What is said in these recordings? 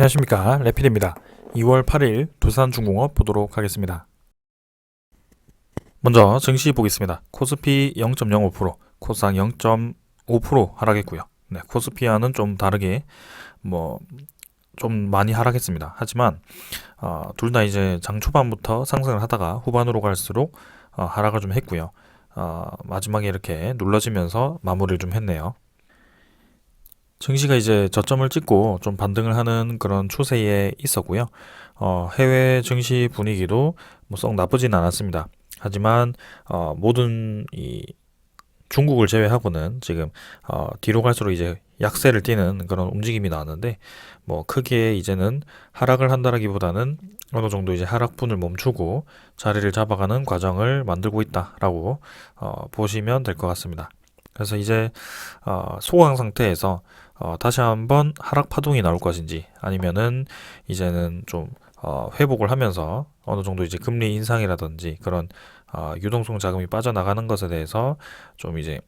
안녕하십니까, 레필입니다. 2월 8일 두산중공업 보도록 하겠습니다. 먼저 증시 보겠습니다. 코스피 0.05%, 코스닥 0.5% 하락했고요. 코스피와는 좀 다르게 좀 많이 하락했습니다. 하지만 둘 다 이제 장 초반부터 상승을 하다가 후반으로 갈수록 하락을 좀 했고요. 마지막에 이렇게 눌러지면서 마무리를 좀 했네요. 증시가 이제 저점을 찍고 좀 반등을 하는 그런 추세에 있었고요. 해외 증시 분위기도 썩 나쁘진 않았습니다. 하지만 모든 이 중국을 제외하고는 지금 뒤로 갈수록 이제 약세를 띠는 그런 움직임이 나왔는데 크게 이제는 하락을 한다라기보다는 어느 정도 이제 하락분을 멈추고 자리를 잡아가는 과정을 만들고 있다라고 보시면 될 것 같습니다. 그래서 이제 소강 상태에서 다시 한번 하락 파동이 나올 것인지 아니면은 이제는 좀 회복을 하면서 어느 정도 이제 금리 인상이라든지 그런 유동성 자금이 빠져나가는 것에 대해서 좀 이제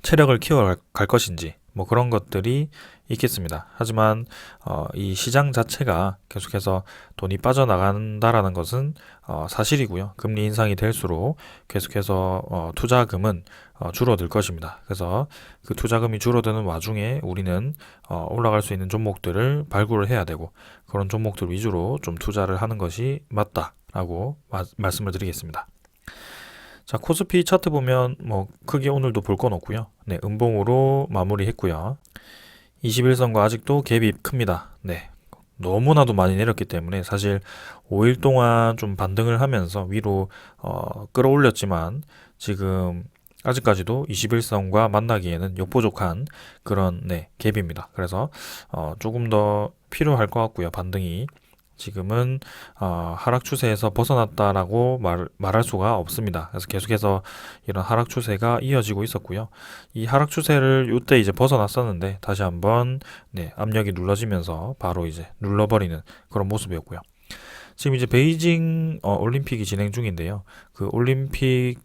체력을 키워갈 것인지 그런 것들이 있겠습니다. 하지만 이 시장 자체가 계속해서 돈이 빠져나간다라는 것은 사실이고요. 금리 인상이 될수록 계속해서 투자금은 줄어들 것입니다. 그래서 그 투자금이 줄어드는 와중에 우리는 올라갈 수 있는 종목들을 발굴을 해야 되고 그런 종목들 위주로 좀 투자를 하는 것이 맞다라고 말씀을 드리겠습니다. 자, 코스피 차트 보면 크게 오늘도 볼 건 없고요. 네, 음봉으로 마무리했고요. 21선과 아직도 갭이 큽니다. 네. 너무나도 많이 내렸기 때문에 사실 5일 동안 좀 반등을 하면서 위로 끌어올렸지만 지금 아직까지도 21선과 만나기에는 역부족한 그런 갭입니다. 그래서 조금 더 필요할 것 같고요. 반등이 지금은 하락 추세에서 벗어났다라고 말할 수가 없습니다. 그래서 계속해서 이런 하락 추세가 이어지고 있었고요. 이 하락 추세를 이때 이제 벗어났었는데 다시 한번 압력이 눌러지면서 바로 이제 눌러버리는 그런 모습이었고요. 지금 이제 베이징 올림픽이 진행 중인데요. 그 올림픽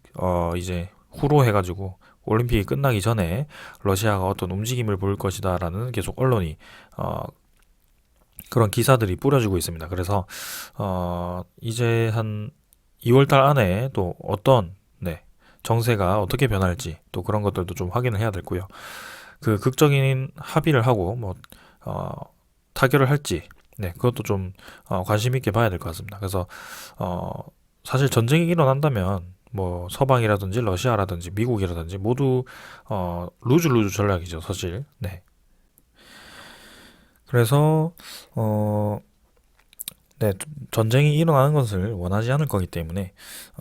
이제 후로 해가지고 올림픽이 끝나기 전에 러시아가 어떤 움직임을 보일 것이다라는 계속 언론이 그런 기사들이 뿌려지고 있습니다. 그래서 이제 한 2월달 안에 또 어떤 정세가 어떻게 변할지 또 그런 것들도 좀 확인을 해야 되고요. 그 극적인 합의를 하고 타결을 할지 그것도 좀 관심 있게 봐야 될 것 같습니다. 그래서 사실 전쟁이 일어난다면 서방이라든지 러시아라든지 미국이라든지 모두 루즈 전략이죠, 사실. 그래서 전쟁이 일어나는 것을 원하지 않을 거기 때문에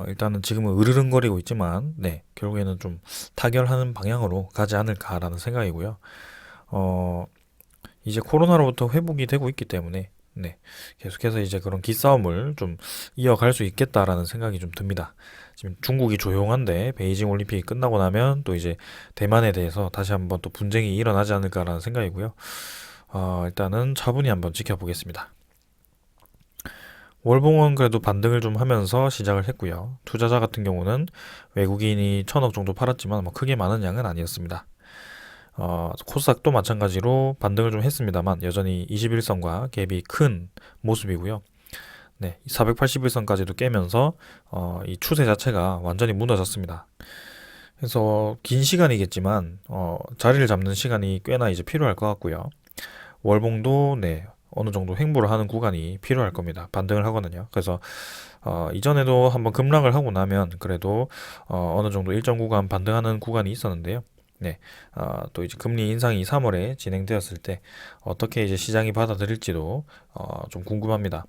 일단은 지금은 으르렁거리고 있지만 결국에는 좀 타결하는 방향으로 가지 않을까라는 생각이고요. 이제 코로나로부터 회복이 되고 있기 때문에 계속해서 이제 그런 기싸움을 좀 이어갈 수 있겠다라는 생각이 좀 듭니다. 지금 중국이 조용한데 베이징 올림픽이 끝나고 나면 또 이제 대만에 대해서 다시 한번 또 분쟁이 일어나지 않을까라는 생각이고요. 일단은 차분히 한번 지켜보겠습니다. 월봉은 그래도 반등을 좀 하면서 시작을 했고요. 투자자 같은 경우는 외국인이 1,000억 정도 팔았지만 크게 많은 양은 아니었습니다. 코스닥도 마찬가지로 반등을 좀 했습니다만 여전히 21선과 갭이 큰 모습이고요. 481선까지도 깨면서 이 추세 자체가 완전히 무너졌습니다. 그래서 긴 시간이겠지만 자리를 잡는 시간이 꽤나 이제 필요할 것 같고요. 월봉도 어느 정도 횡보를 하는 구간이 필요할 겁니다. 반등을 하거든요. 그래서 이전에도 한번 급락을 하고 나면 그래도 어느 정도 일정 구간 반등하는 구간이 있었는데요. 또 이제 금리 인상이 3월에 진행되었을 때 어떻게 이제 시장이 받아들일지도 좀 궁금합니다.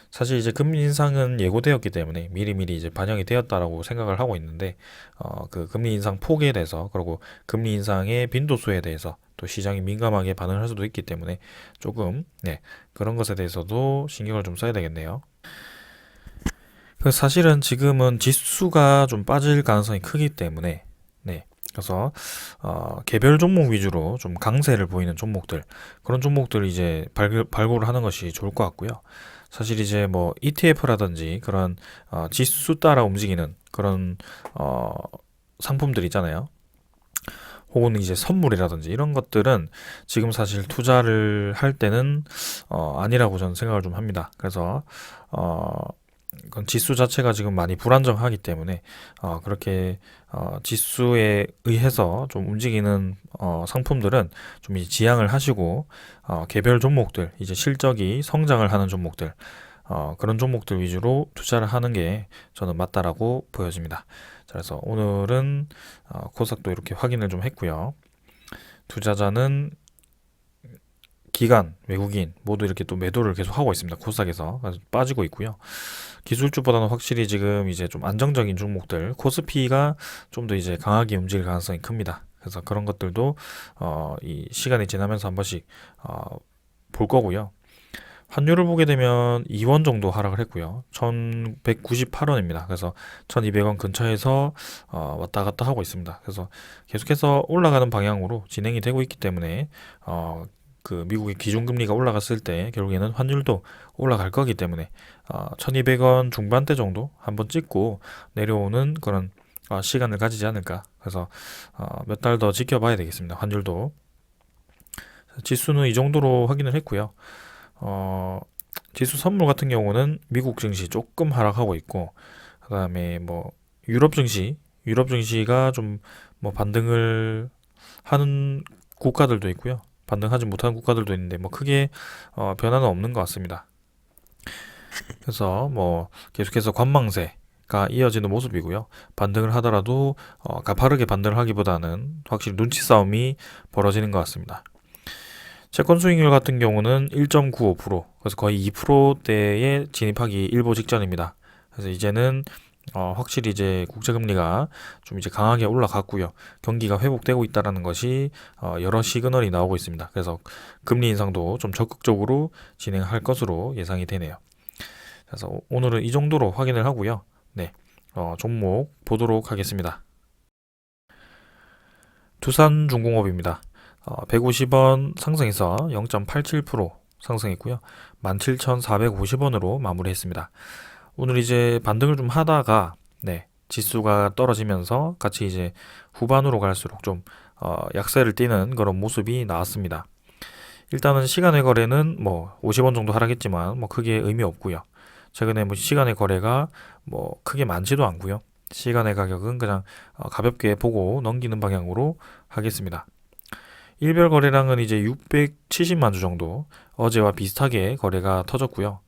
사실 이제 금리 인상은 예고되었기 때문에 미리미리 이제 반영이 되었다라고 생각을 하고 있는데 그 금리 인상 폭에 대해서 그리고 금리 인상의 빈도수에 대해서 또 시장이 민감하게 반응을 할 수도 있기 때문에 조금 그런 것에 대해서도 신경을 좀 써야 되겠네요. 그래서 사실은 지금은 지수가 좀 빠질 가능성이 크기 때문에 그래서 개별 종목 위주로 좀 강세를 보이는 종목들 그런 종목들을 이제 발굴을 하는 것이 좋을 것 같고요. 사실 이제 ETF라든지 그런 지수 따라 움직이는 그런 상품들 있잖아요. 혹은 이제 선물이라든지 이런 것들은 지금 사실 투자를 할 때는 아니라고 저는 생각을 좀 합니다. 그래서 어, 그건 지수 자체가 지금 많이 불안정하기 때문에 그렇게 지수에 의해서 좀 움직이는 상품들은 좀 이제 지양을 하시고 개별 종목들 이제 실적이 성장을 하는 종목들 그런 종목들 위주로 투자를 하는 게 저는 맞다라고 보여집니다. 자, 그래서 오늘은 코스닥도 이렇게 확인을 좀 했고요. 투자자는 기관, 외국인 모두 이렇게 또 매도를 계속 하고 있습니다. 코스닥에서 그래서 빠지고 있고요. 기술주보다는 확실히 지금 이제 좀 안정적인 종목들, 코스피가 좀 더 이제 강하게 움직일 가능성이 큽니다. 그래서 그런 것들도 이 시간이 지나면서 한 번씩 볼 거고요. 환율을 보게 되면 2원 정도 하락을 했고요. 1198원입니다. 그래서 1200원 근처에서 왔다 갔다 하고 있습니다. 그래서 계속해서 올라가는 방향으로 진행이 되고 있기 때문에 그 미국의 기준금리가 올라갔을 때 결국에는 환율도 올라갈 거기 때문에 1200원 중반대 정도 한번 찍고 내려오는 그런 시간을 가지지 않을까. 그래서 몇 달 더 지켜봐야 되겠습니다. 환율도. 지수는 이 정도로 확인을 했고요. 지수 선물 같은 경우는 미국 증시 조금 하락하고 있고, 그 다음에 뭐 유럽 증시가 좀 뭐 반등을 하는 국가들도 있고요. 반등하지 못하는 국가들도 있는데 뭐 크게 변화는 없는 것 같습니다. 그래서 뭐 계속해서 관망세가 이어지는 모습이고요. 반등을 하더라도 가파르게 반등을 하기보다는 확실히 눈치 싸움이 벌어지는 것 같습니다. 채권 수익률 같은 경우는 1.95%, 그래서 거의 2%대에 진입하기 일보 직전입니다. 그래서 이제는 확실히 이제 국제금리가 좀 이제 강하게 올라갔고요. 경기가 회복되고 있다라는 것이 여러 시그널이 나오고 있습니다. 그래서 금리 인상도 좀 적극적으로 진행할 것으로 예상이 되네요. 그래서 오늘은 이 정도로 확인을 하고요. 네, 종목 보도록 하겠습니다. 두산중공업입니다. 150원 상승해서 0.87% 상승했고요. 17,450원으로 마무리했습니다. 오늘 이제 반등을 좀 하다가 네, 지수가 떨어지면서 같이 이제 후반으로 갈수록 좀 약세를 띠는 그런 모습이 나왔습니다. 일단은 시간의 거래는 뭐 50원 정도 하락했지만 뭐 크게 의미 없고요. 최근에 뭐 시간의 거래가 뭐 크게 많지도 않고요. 시간의 가격은 그냥 가볍게 보고 넘기는 방향으로 하겠습니다. 일별 거래량은 이제 670만 주 정도 어제와 비슷하게 거래가 터졌고요.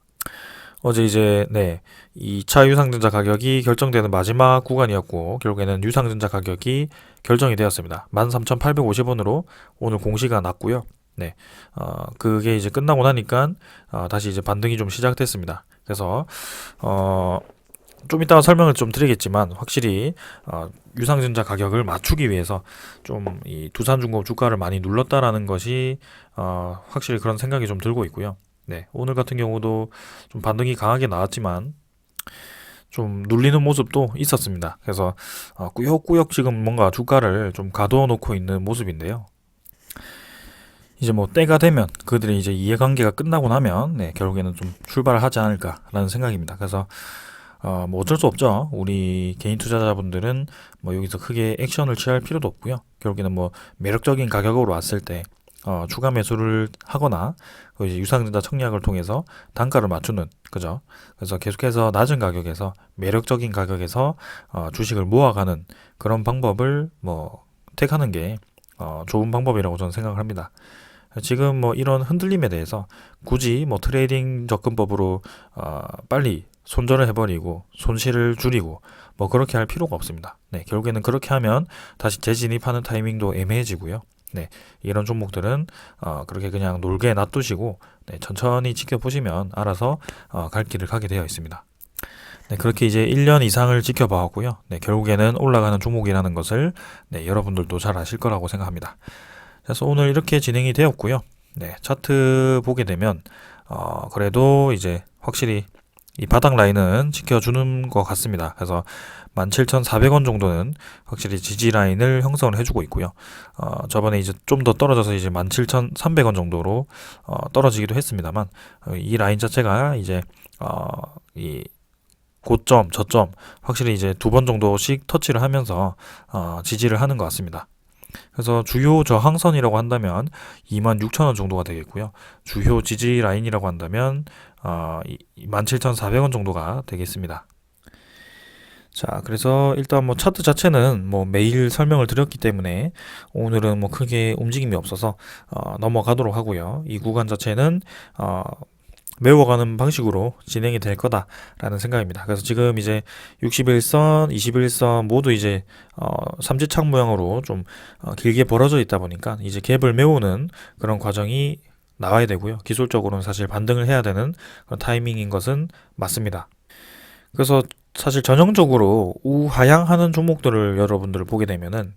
어제 이제 네, 2차 유상증자 가격이 결정되는 마지막 구간이었고 결국에는 유상증자 가격이 결정이 되었습니다. 13,850원으로 오늘 공시가 났고요. 네, 그게 이제 끝나고 나니까 다시 이제 반등이 좀 시작됐습니다. 그래서 좀 이따가 설명을 좀 드리겠지만 확실히 유상증자 가격을 맞추기 위해서 좀 이 두산중공업 주가를 많이 눌렀다라는 것이 확실히 그런 생각이 좀 들고 있고요. 네, 오늘 같은 경우도 좀 반등이 강하게 나왔지만 좀 눌리는 모습도 있었습니다. 그래서 꾸역꾸역 지금 뭔가 주가를 좀 가두어 놓고 있는 모습인데요. 이제 뭐 때가 되면 그들의 이제 이해관계가 끝나고 나면 네, 결국에는 좀 출발을 하지 않을까라는 생각입니다. 그래서 뭐 어쩔 수 없죠. 우리 개인 투자자분들은 뭐 여기서 크게 액션을 취할 필요도 없고요. 결국에는 뭐 매력적인 가격으로 왔을 때 추가 매수를 하거나 이제 유상증자 청약을 통해서 단가를 맞추는 그죠. 그래서 계속해서 낮은 가격에서 매력적인 가격에서 주식을 모아가는 그런 방법을 뭐 택하는 게 좋은 방법이라고 저는 생각을 합니다. 지금 뭐 이런 흔들림에 대해서 굳이 뭐 트레이딩 접근법으로 빨리 손절을 해버리고 손실을 줄이고 뭐 그렇게 할 필요가 없습니다. 네, 결국에는 그렇게 하면 다시 재진입하는 타이밍도 애매해지고요. 네, 이런 종목들은 그렇게 그냥 놀게 놔두시고 네, 천천히 지켜보시면 알아서 갈 길을 가게 되어 있습니다. 네, 그렇게 이제 1년 이상을 지켜봐왔고요. 네, 결국에는 올라가는 종목이라는 것을 네, 여러분들도 잘 아실 거라고 생각합니다. 그래서 오늘 이렇게 진행이 되었고요. 네, 차트 보게 되면 그래도 이제 확실히 이 바닥 라인은 지켜주는 것 같습니다. 그래서 17,400원 정도는 확실히 지지 라인을 형성을 해주고 있고요. 저번에 이제 좀 더 떨어져서 이제 17,300원 정도로 떨어지기도 했습니다만 이 라인 자체가 이제 이 고점, 저점 확실히 이제 두 번 정도씩 터치를 하면서 지지를 하는 것 같습니다. 그래서 주요 저항선이라고 한다면 26,000원 정도가 되겠고요. 주요 지지 라인이라고 한다면 17,400원 정도가 되겠습니다. 자, 그래서 일단 뭐 차트 자체는 뭐 매일 설명을 드렸기 때문에 오늘은 뭐 크게 움직임이 없어서 넘어가도록 하고요. 이 구간 자체는 메워가는 방식으로 진행이 될 거다라는 생각입니다. 그래서 지금 이제 61선, 21선 모두 이제 삼지창 모양으로 좀 길게 벌어져 있다 보니까 이제 갭을 메우는 그런 과정이 나와야 되고요. 기술적으로는 사실 반등을 해야 되는 그런 타이밍인 것은 맞습니다. 그래서 사실 전형적으로 우하향하는 종목들을 여러분들 보게 되면은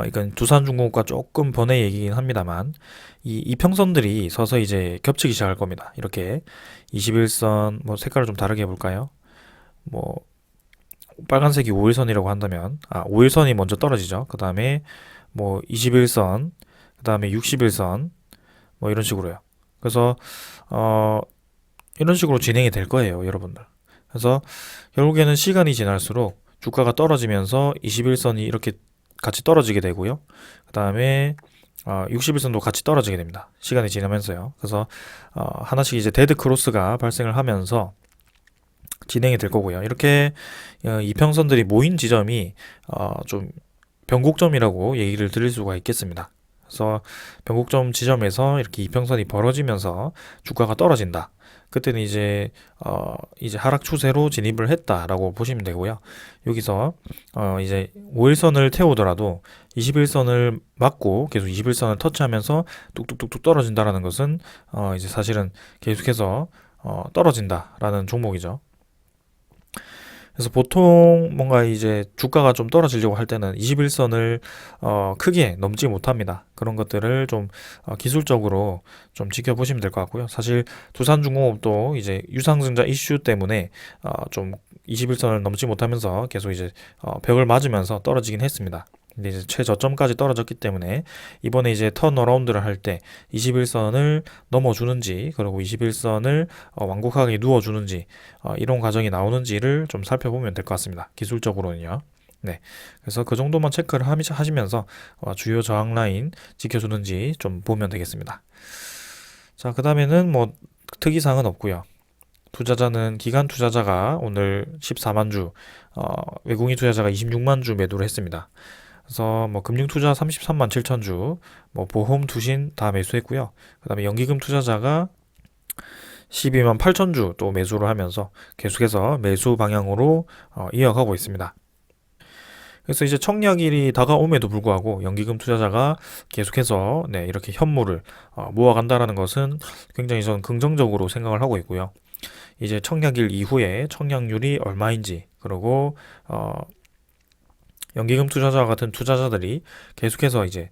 이건 두산중공업과 조금 번외 얘기긴 합니다만 이 이평선들이 서서히 이제 겹치기 시작할 겁니다. 이렇게 21선 뭐 색깔을 좀 다르게 해볼까요? 뭐 빨간색이 5일선이라고 한다면 5일선이 먼저 떨어지죠. 그 다음에 뭐 21선, 그 다음에 61선 뭐 이런 식으로요. 그래서 이런 식으로 진행이 될 거예요, 여러분들. 그래서 결국에는 시간이 지날수록 주가가 떨어지면서 21선이 이렇게 같이 떨어지게 되고요. 그 다음에 61선도 같이 떨어지게 됩니다. 시간이 지나면서요. 그래서 하나씩 이제 데드 크로스가 발생을 하면서 진행이 될 거고요. 이렇게 이평선들이 모인 지점이 좀 변곡점이라고 얘기를 드릴 수가 있겠습니다. 그래서 변곡점 지점에서 이렇게 이평선이 벌어지면서 주가가 떨어진다. 그때는 이제 하락 추세로 진입을 했다라고 보시면 되고요. 여기서 이제 5일선을 태우더라도 21선을 맞고 계속 21선을 터치하면서 뚝뚝뚝뚝 떨어진다라는 것은 이제 사실은 계속해서 떨어진다라는 종목이죠. 그래서 보통 뭔가 이제 주가가 좀 떨어지려고 할 때는 21선을 크게 넘지 못합니다. 그런 것들을 좀 기술적으로 좀 지켜보시면 될 것 같고요. 사실 두산중공업도 이제 유상증자 이슈 때문에 좀 21선을 넘지 못하면서 계속 이제 벽을 맞으면서 떨어지긴 했습니다. 근데 이제 최저점까지 떨어졌기 때문에 이번에 이제 턴어라운드를 할 때 21선을 넘어주는지 그리고 21선을 완곡하게 누워주는지 이런 과정이 나오는지를 좀 살펴보면 될 것 같습니다. 기술적으로는요. 네, 그래서 그 정도만 체크를 하시면서 주요 저항 라인 지켜주는지 좀 보면 되겠습니다. 자, 그 다음에는 뭐 특이사항은 없고요. 투자자는 기관 투자자가 오늘 14만 주, 외국인 투자자가 26만 주 매도를 했습니다. 그래서 뭐 금융 투자 33만 7천 주, 뭐 보험 투신 다 매수했고요. 그다음에 연기금 투자자가 12만 8천 주 또 매수를 하면서 계속해서 매수 방향으로 이어가고 있습니다. 그래서 이제 청약일이 다가옴에도 불구하고 연기금 투자자가 계속해서 네, 이렇게 현물을 모아간다라는 것은 굉장히 저는 긍정적으로 생각을 하고 있고요. 이제 청약일 이후에 청약률이 얼마인지 그리고 연기금 투자자와 같은 투자자들이 계속해서 이제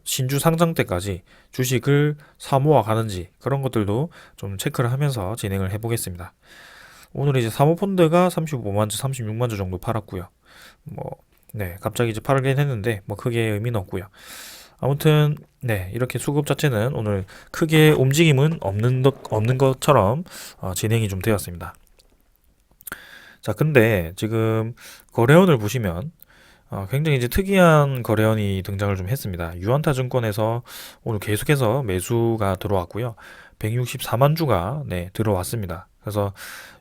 신주 상장 때까지 주식을 사모아 가는지 그런 것들도 좀 체크를 하면서 진행을 해보겠습니다. 오늘 이제 사모펀드가 35만 주, 36만 주 정도 팔았고요. 뭐, 네, 갑자기 이제 팔긴 했는데 뭐 크게 의미는 없고요. 아무튼 네, 이렇게 수급 자체는 오늘 크게 움직임은 없는 것처럼 진행이 좀 되었습니다. 자, 근데 지금 거래원을 보시면 굉장히 이제 특이한 거래원이 등장을 좀 했습니다. 유한타증권에서 오늘 계속해서 매수가 들어왔고요. 164만 주가 네, 들어왔습니다. 그래서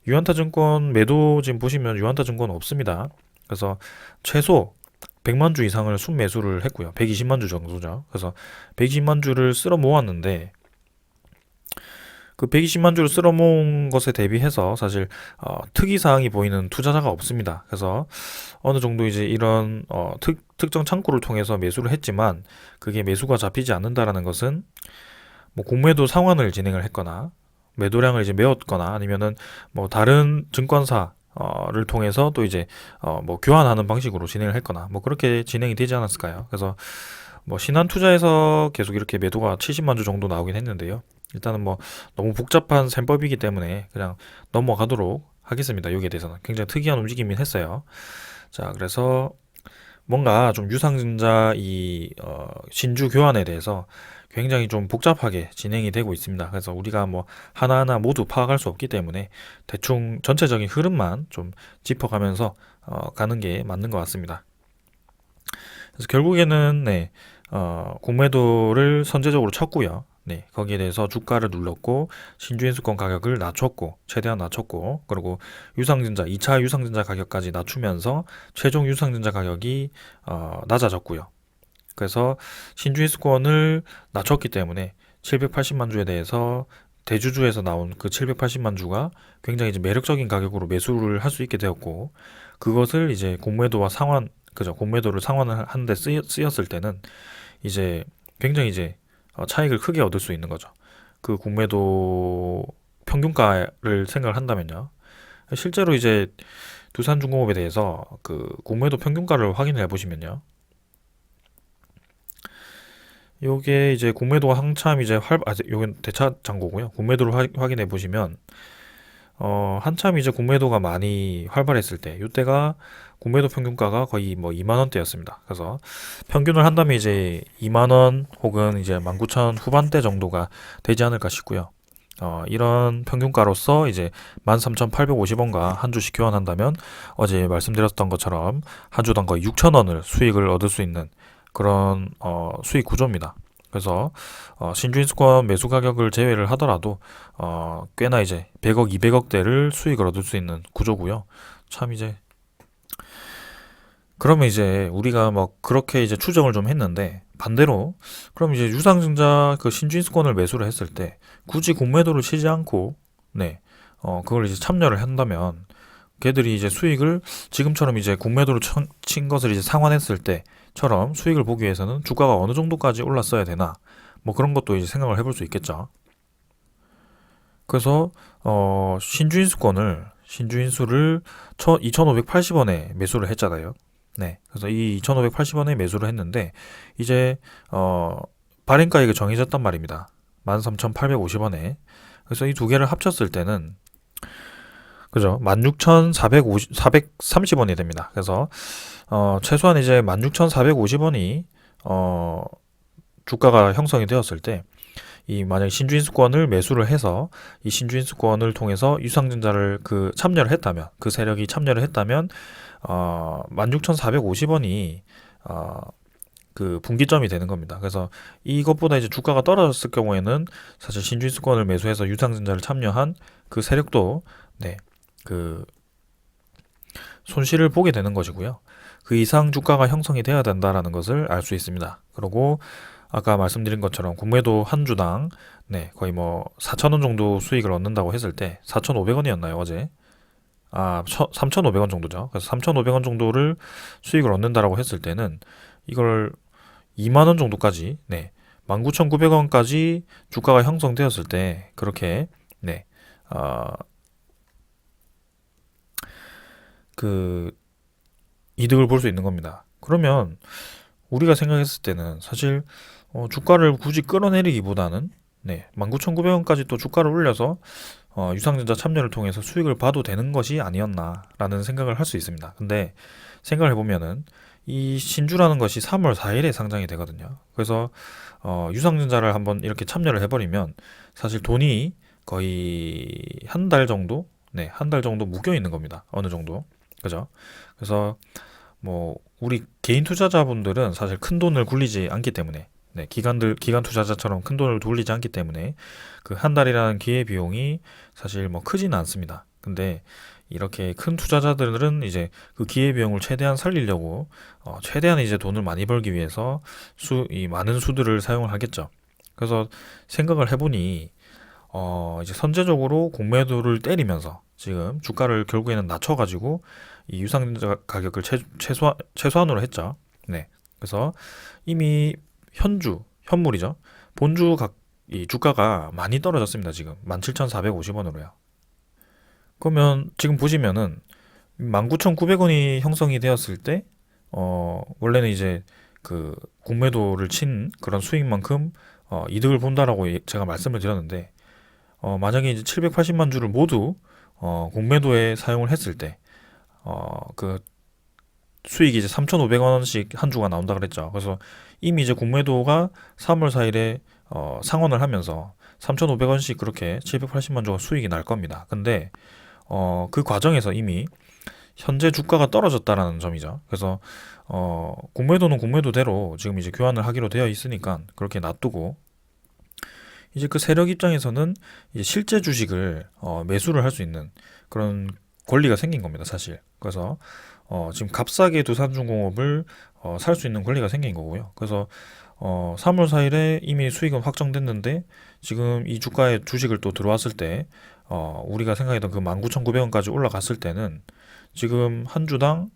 유한타증권 매도 지금 보시면 유한타증권 없습니다. 그래서 최소 100만 주 이상을 순매수를 했고요. 120만 주 정도죠. 그래서 120만 주를 쓸어 모았는데 그 120만 주를 쓸어 모은 것에 대비해서 사실 특이 사항이 보이는 투자자가 없습니다. 그래서 어느 정도 이제 이런 특정 창구를 통해서 매수를 했지만 그게 매수가 잡히지 않는다라는 것은 뭐 공매도 상환을 진행을 했거나 매도량을 이제 메웠거나 아니면은 뭐 다른 증권사를 통해서 또 이제 뭐 교환하는 방식으로 진행을 했거나 뭐 그렇게 진행이 되지 않았을까요? 그래서 뭐 신한투자에서 계속 이렇게 매도가 70만 주 정도 나오긴 했는데요. 일단은 뭐 너무 복잡한 셈법이기 때문에 그냥 넘어가도록 하겠습니다. 여기에 대해서는 굉장히 특이한 움직임이 했어요. 자, 그래서 뭔가 좀 유상증자 신주 교환에 대해서 굉장히 좀 복잡하게 진행이 되고 있습니다. 그래서 우리가 뭐 하나하나 모두 파악할 수 없기 때문에 대충 전체적인 흐름만 좀 짚어가면서 가는 게 맞는 것 같습니다. 그래서 결국에는 공매도를 선제적으로 쳤고요. 거기에 대해서 주가를 눌렀고 신주인수권 가격을 낮췄고 최대한 낮췄고 그리고 유상증자 2차 유상증자 가격까지 낮추면서 최종 유상증자 가격이 낮아졌고요. 그래서 신주인수권을 낮췄기 때문에 780만 주에 대해서 대주주에서 나온 그 780만 주가 굉장히 이제 매력적인 가격으로 매수를 할 수 있게 되었고 그것을 이제 공매도와 상환 그죠 공매도를 상환을 하는데 쓰였을 때는 이제 굉장히 이제 차익을 크게 얻을 수 있는 거죠. 그 공매도 평균가를 생각을 한다면요. 실제로 이제 두산중공업에 대해서 그 공매도 평균가를 확인해 보시면요. 요게 이제 공매도가 한참 이제 요건 대차 잔고고요. 공매도를 확인해 보시면 한참 이제 공매도가 많이 활발했을 때 요때가 공매도 평균가가 거의 뭐 2만 원대였습니다. 그래서 평균을 한다면 이제 2만 원 혹은 이제 19,000 후반대 정도가 되지 않을까 싶고요. 이런 평균가로서 이제 13,850원과 한 주씩 교환한다면 어제 말씀드렸던 것처럼 한 주당 거의 6,000원을 수익을 얻을 수 있는 그런 수익 구조입니다. 그래서 신주인수권 매수 가격을 제외를 하더라도 꽤나 이제 100억, 200억대를 수익을 얻을 수 있는 구조고요. 참 이제 그러면 이제 우리가 막 그렇게 이제 추정을 좀 했는데 반대로 그럼 이제 유상증자 그 신주인수권을 매수를 했을 때 굳이 공매도를 치지 않고 그걸 이제 참여를 한다면 걔들이 이제 수익을 지금처럼 이제 공매도를 친 것을 이제 상환했을 때처럼 수익을 보기 위해서는 주가가 어느 정도까지 올랐어야 되나 뭐 그런 것도 이제 생각을 해볼 수 있겠죠. 그래서 신주인수를 2,580원에 매수를 했잖아요. 그래서 이 2,580원에 매수를 했는데 이제 발행가액이 정해졌단 말입니다. 13,850원에. 그래서 이 두 개를 합쳤을 때는 그죠? 16,430원이 됩니다. 그래서 최소한 이제 16,450원이 주가가 형성이 되었을 때 이 만약 신주인수권을 매수를 해서 이 신주인수권을 통해서 유상증자를 그 참여를 했다면 그 세력이 참여를 했다면 16,450원이 그 분기점이 되는 겁니다. 그래서 이것보다 이제 주가가 떨어졌을 경우에는 사실 신주인수권을 매수해서 유상증자를 참여한 그 세력도 그 손실을 보게 되는 것이고요. 그 이상 주가가 형성이 돼야 된다라는 것을 알 수 있습니다. 그리고 아까 말씀드린 것처럼 공매도 한 주당 거의 뭐 4,000원 정도 수익을 얻는다고 했을 때 4,500원이었나요 어제? 3,500원 정도죠. 그래서 3,500원 정도를 수익을 얻는다라고 했을 때는 이걸 2만 원 정도까지 19,900원까지 주가가 형성되었을 때 그렇게 그 이득을 볼 수 있는 겁니다. 그러면 우리가 생각했을 때는 사실 주가를 굳이 끌어내리기보다는 19,900원까지 또 주가를 올려서 유상증자 참여를 통해서 수익을 봐도 되는 것이 아니었나라는 생각을 할 수 있습니다. 근데 생각을 해보면은 이 신주라는 것이 3월 4일에 상장이 되거든요. 그래서 유상증자를 한번 이렇게 참여를 해버리면 사실 돈이 거의 한 달 정도, 한 달 정도 묶여 있는 겁니다. 어느 정도, 그죠? 그래서 뭐 우리 개인 투자자분들은 사실 큰 돈을 굴리지 않기 때문에 기관 투자자처럼 큰 돈을 돌리지 않기 때문에 그 한 달이라는 기회 비용이 사실 뭐 크지는 않습니다. 근데 이렇게 큰 투자자들은 이제 그 기회 비용을 최대한 살리려고 최대한 이제 돈을 많이 벌기 위해서 이 많은 수들을 사용을 하겠죠. 그래서 생각을 해보니 이제 선제적으로 공매도를 때리면서 지금 주가를 결국에는 낮춰가지고 이 유상증자 가격을 최소한으로 했죠. 그래서 이미 현물이죠. 이 주가가 많이 떨어졌습니다. 지금 17,450원으로요. 그러면 지금 보시면은 19,900원이 형성이 되었을 때 원래는 이제 그 공매도를 친 그런 수익만큼 이득을 본다라고 제가 말씀을 드렸는데 만약에 이제 780만 주를 모두 공매도에 사용을 했을 때 그 수익이 이제 3,500원씩 한 주가 나온다 그랬죠. 그래서 이미 이제 공매도가 3월 4일에 상환을 하면서 3,500원씩 그렇게 780만 주가 수익이 날 겁니다. 근데 그 과정에서 이미 현재 주가가 떨어졌다라는 점이죠. 그래서 공매도는 공매도대로 지금 이제 교환을 하기로 되어 있으니까 그렇게 놔두고, 이제 그 세력 입장에서는 이제 실제 주식을 매수를 할 수 있는 그런 권리가 생긴 겁니다, 사실. 그래서 지금 값싸게 두산중공업을 살 수 있는 권리가 생긴 거고요. 그래서 3월 4일에 이미 수익은 확정됐는데, 지금 이 주가에 주식을 또 들어왔을 때 우리가 생각했던 그 19,900원까지 올라갔을 때는 지금 한 주당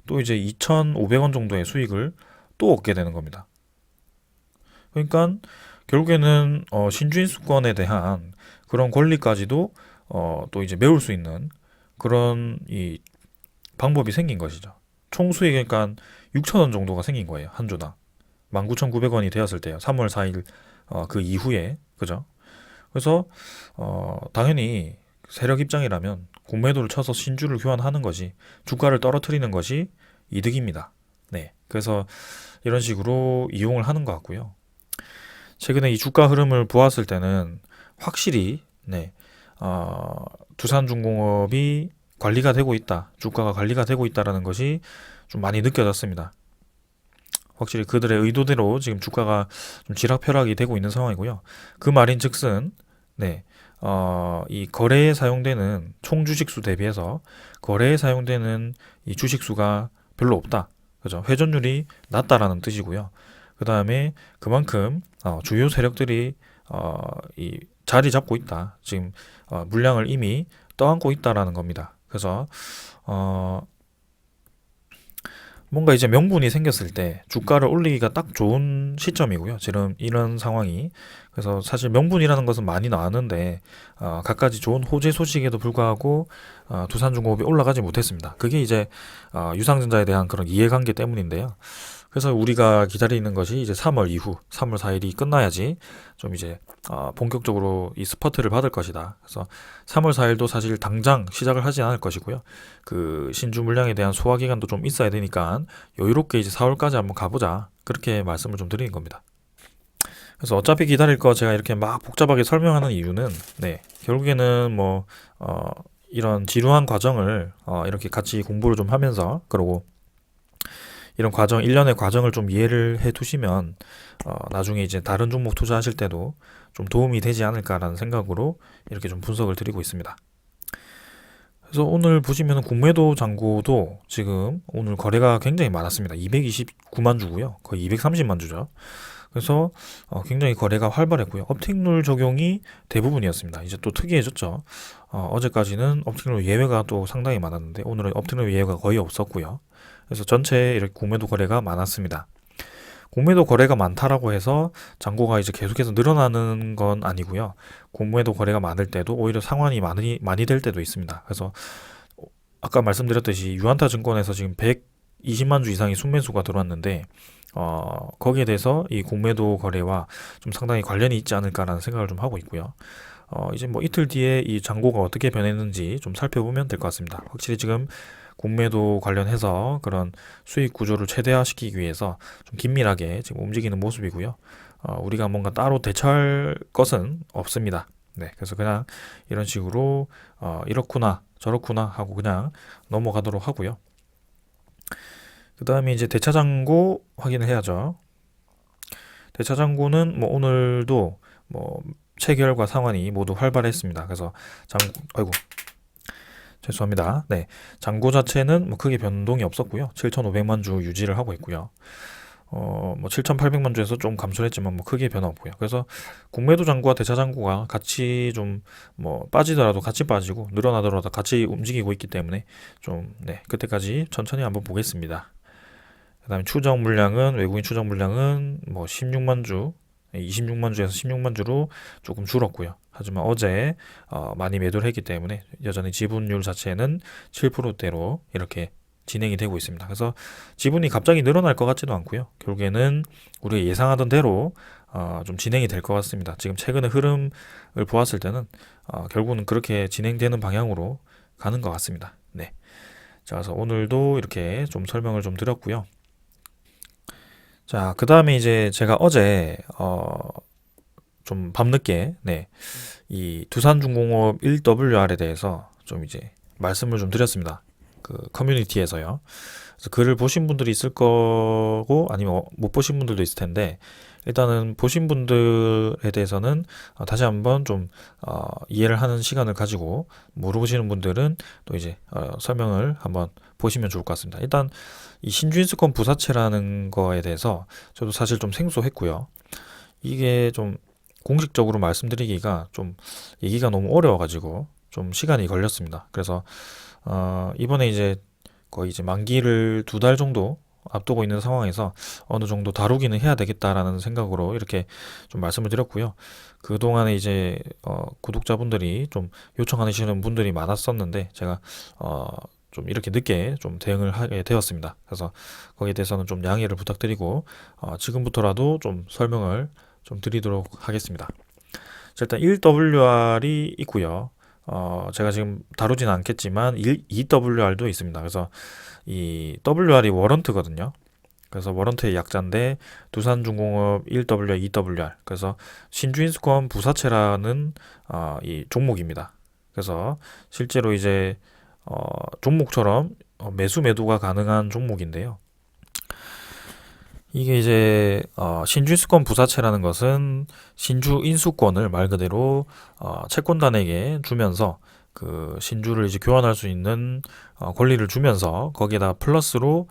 또 이제 2,500원 정도의 수익을 또 얻게 되는 겁니다. 그러니까 결국에는 신주인수권에 대한 그런 권리까지도 또 이제 메울 수 있는 그런 이 방법이 생긴 것이죠. 총 수익 그러니까 6,000원 정도가 생긴 거예요, 한 주당. 19,900원이 되었을 때요. 3월 4일 그 이후에, 그죠? 그래서 당연히 세력 입장이라면 공매도를 쳐서 신주를 교환하는 것이, 주가를 떨어뜨리는 것이 이득입니다. 네, 그래서 이런 식으로 이용을 하는 것 같고요. 최근에 이 주가 흐름을 보았을 때는 확실히, 네, 두산중공업이 관리가 되고 있다, 주가가 관리가 되고 있다라는 것이 좀 많이 느껴졌습니다. 확실히 그들의 의도대로 지금 주가가 좀 지락펴락이 되고 있는 상황이고요. 그 말인즉슨, 네, 이 거래에 사용되는 총 주식수 대비해서 거래에 사용되는 이 주식수가 별로 없다, 그죠? 회전율이 낮다라는 뜻이고요. 그 다음에 그만큼 주요 세력들이 이 자리 잡고 있다. 지금 물량을 이미 떠안고 있다라는 겁니다. 그래서 뭔가 이제 명분이 생겼을 때 주가를 올리기가 딱 좋은 시점이고요. 지금 이런 상황이. 그래서 사실 명분이라는 것은 많이 나왔는데 갖가지 좋은 호재 소식에도 불구하고 두산중공업이 올라가지 못했습니다. 그게 이제 유상증자에 대한 그런 이해관계 때문인데요. 그래서 우리가 기다리는 것이 이제 3월 이후, 3월 4일이 끝나야지 좀 이제 본격적으로 이 스퍼트를 받을 것이다. 그래서 3월 4일도 사실 당장 시작을 하지 않을 것이고요. 그 신주 물량에 대한 소화 기간도 좀 있어야 되니까 여유롭게 이제 4월까지 한번 가보자, 그렇게 말씀을 좀 드리는 겁니다. 그래서 어차피 기다릴 거 제가 이렇게 막 복잡하게 설명하는 이유는, 네, 결국에는 뭐 이런 지루한 과정을 이렇게 같이 공부를 좀 하면서, 그리고 이런 과정, 일련의 과정을 좀 이해를 해 두시면 나중에 이제 다른 종목 투자하실 때도 좀 도움이 되지 않을까라는 생각으로 이렇게 좀 분석을 드리고 있습니다. 그래서 오늘 보시면 공매도 잔고도 지금 오늘 거래가 굉장히 많았습니다. 229만 주고요. 거의 230만 주죠. 그래서 굉장히 거래가 활발했고요. 업틱룰 적용이 대부분이었습니다. 이제 또 특이해졌죠. 어제까지는 업틱룰 예외가 또 상당히 많았는데 오늘은 업틱룰 예외가 거의 없었고요. 그래서 전체에 이렇게 공매도 거래가 많았습니다. 공매도 거래가 많다라고 해서 잔고가 이제 계속해서 늘어나는 건 아니고요. 공매도 거래가 많을 때도 오히려 상환이 많이 될 때도 있습니다. 그래서 아까 말씀드렸듯이 유안타 증권에서 지금 120만 주 이상의 순매수가 들어왔는데 거기에 대해서 이 공매도 거래와 좀 상당히 관련이 있지 않을까라는 생각을 좀 하고 있고요. 이제 뭐 이틀 뒤에 이 잔고가 어떻게 변했는지 좀 살펴보면 될 것 같습니다. 확실히 지금 공매도 관련해서 그런 수익 구조를 최대화시키기 위해서 좀 긴밀하게 지금 움직이는 모습이고요. 우리가 뭔가 따로 대처할 것은 없습니다. 네, 그래서 그냥 이런 식으로 이렇구나 저렇구나 하고 그냥 넘어가도록 하고요. 그 다음에 이제 대차잔고 확인을 해야죠. 대차잔고는 뭐 오늘도 뭐 체결과 상환이 모두 활발했습니다. 그래서 아이고 죄송합니다. 네, 잔고 자체는 뭐 크게 변동이 없었고요. 7,500만 주 유지를 하고 있고요. 뭐 7,800만 주에서 좀 감소를 했지만 뭐 크게 변화 없고요. 그래서 공매도 잔고와 대차 잔고가 같이 좀 뭐 빠지더라도 같이 빠지고 늘어나더라도 같이 움직이고 있기 때문에 좀, 네, 그때까지 천천히 한번 보겠습니다. 그다음에 추정 물량은, 외국인 추정 물량은 뭐 16만 주, 26만 주에서 16만 주로 조금 줄었고요. 하지만 어제 많이 매도를 했기 때문에 여전히 지분율 자체는 7%대로 이렇게 진행이 되고 있습니다. 그래서 지분이 갑자기 늘어날 것 같지도 않고요. 결국에는 우리가 예상하던 대로 좀 진행이 될 것 같습니다. 지금 최근의 흐름을 보았을 때는 결국은 그렇게 진행되는 방향으로 가는 것 같습니다. 네. 자, 그래서 오늘도 이렇게 좀 설명을 좀 드렸고요. 자, 그 다음에 이제 제가 어제 좀 밤늦게, 네, 이 두산중공업 1WR에 대해서 좀 이제 말씀을 좀 드렸습니다. 그 커뮤니티에서요. 그래서 글을 보신 분들이 있을 거고 아니면 못 보신 분들도 있을 텐데 일단은 보신 분들에 대해서는 다시 한번 좀 이해를 하는 시간을 가지고 모르시는 분들은 또 이제 설명을 한번 보시면 좋을 것 같습니다. 일단 이 신주인수권 부사체라는 거에 대해서 저도 사실 좀 생소했고요. 이게 좀 공식적으로 말씀드리기가 좀 얘기가 너무 어려워가지고 좀 시간이 걸렸습니다. 그래서 이번에 이제 거의 이제 만기를 2달 정도 앞두고 있는 상황에서 어느 정도 다루기는 해야 되겠다라는 생각으로 이렇게 좀 말씀을 드렸고요. 그동안에 이제 구독자분들이 좀 요청하시는 분들이 많았었는데 제가 좀 이렇게 늦게 좀 대응을 하게 되었습니다. 그래서 거기에 대해서는 좀 양해를 부탁드리고 지금부터라도 좀 설명을 좀 드리도록 하겠습니다. 자, 일단 1WR이 있고요. 제가 지금 다루지는 않겠지만 2WR도 있습니다. 그래서 이 WR이 워런트거든요. 그래서 워런트의 약자인데 두산중공업 1WR, 2WR. 그래서 신주인수권 부사체라는 이 종목입니다. 그래서 실제로 이제 종목처럼 매수 매도가 가능한 종목인데요. 이게 이제 신주인수권 부사체라는 것은 신주인수권을 말 그대로 채권단에게 주면서 그 신주를 이제 교환할 수 있는 권리를 주면서 거기에다 플러스로